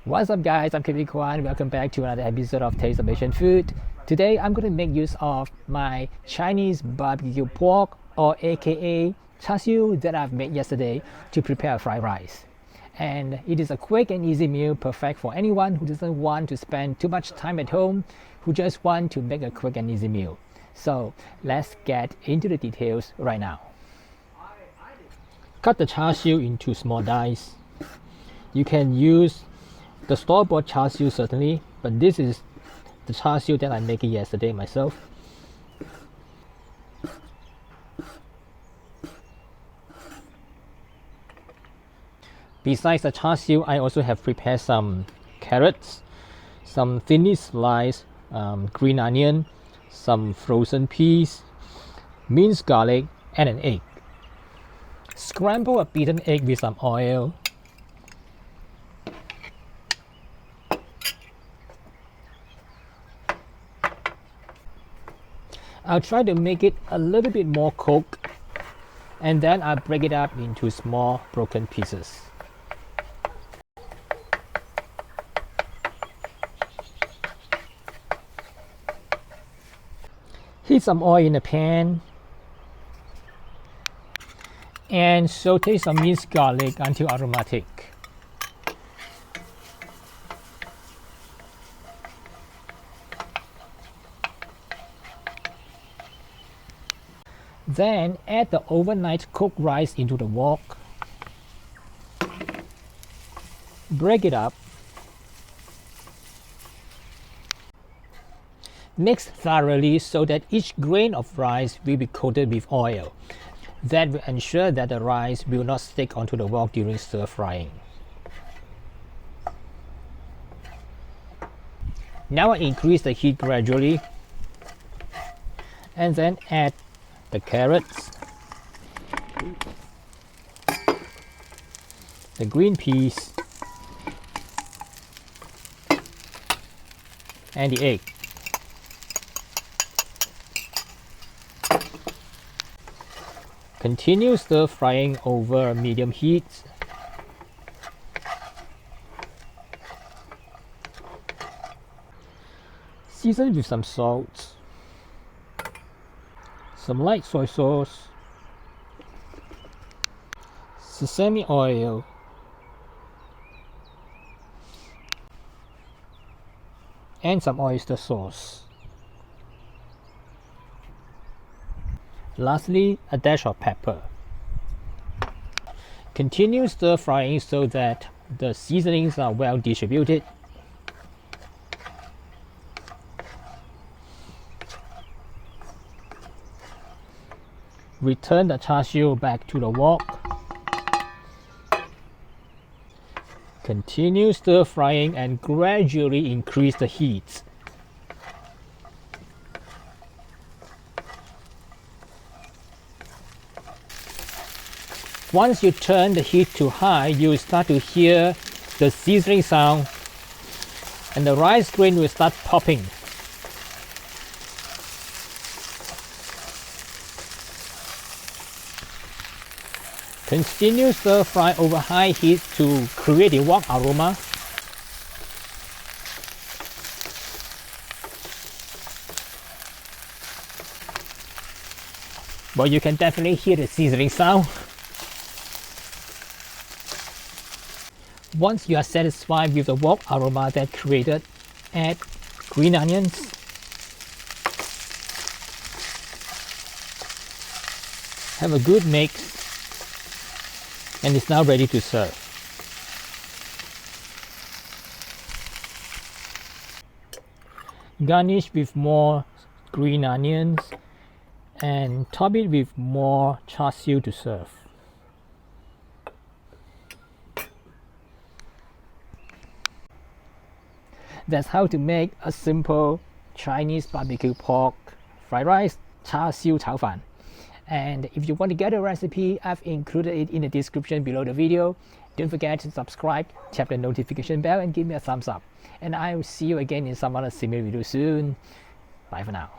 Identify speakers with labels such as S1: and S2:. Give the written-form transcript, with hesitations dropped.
S1: What's up guys, I'm Kevin Kwan. Welcome back to another episode of Taste of Asian Food. Today I'm going to make use of my Chinese barbecue pork, or aka char siu, that I've made yesterday to prepare fried rice. And it is a quick and easy meal, perfect for anyone who doesn't want to spend too much time at home, who just want to make a quick and easy meal. So let's get into the details right now. Cut the char siu into small dice. You can use the store-bought char siu certainly, but this is the char siu that I made yesterday myself. Besides the char siu, I also have prepared some carrots, some thinly sliced green onion, some frozen peas, minced garlic, and an egg. Scramble a beaten egg with some oil. I'll try to make it a little bit more cooked, and then I'll break it up into small broken pieces. Heat some oil in a pan and saute some minced garlic until aromatic. Then add the overnight cooked rice into the wok. Break it up. Mix thoroughly so that each grain of rice will be coated with oil. That will ensure that the rice will not stick onto the wok during stir frying. Now I increase the heat gradually and then add the carrots, the green peas, and the egg. Continue stir frying over medium heat. Season with some salt, some light soy sauce, sesame oil, and some oyster sauce. Lastly, a dash of pepper. Continue stir frying so that the seasonings are well distributed. Return the char siu back to the wok. Continue stir frying and gradually increase the heat. Once you turn the heat to high, you will start to hear the sizzling sound and the rice grain will start popping. Continue stir fry over high heat to create a wok aroma. But you can definitely hear the sizzling sound. Once you are satisfied with the wok aroma that created, add green onions, have a good mix, and it's now ready to serve. Garnish with more green onions and top it with more char siu to serve. That's how to make a simple Chinese barbecue pork fried rice, char siu chao fan. And if you want to get a recipe, I've included it in the description below the video. Don't forget to subscribe, tap the notification bell, and give me a thumbs up. And I will see you again in some other similar video soon. Bye for now.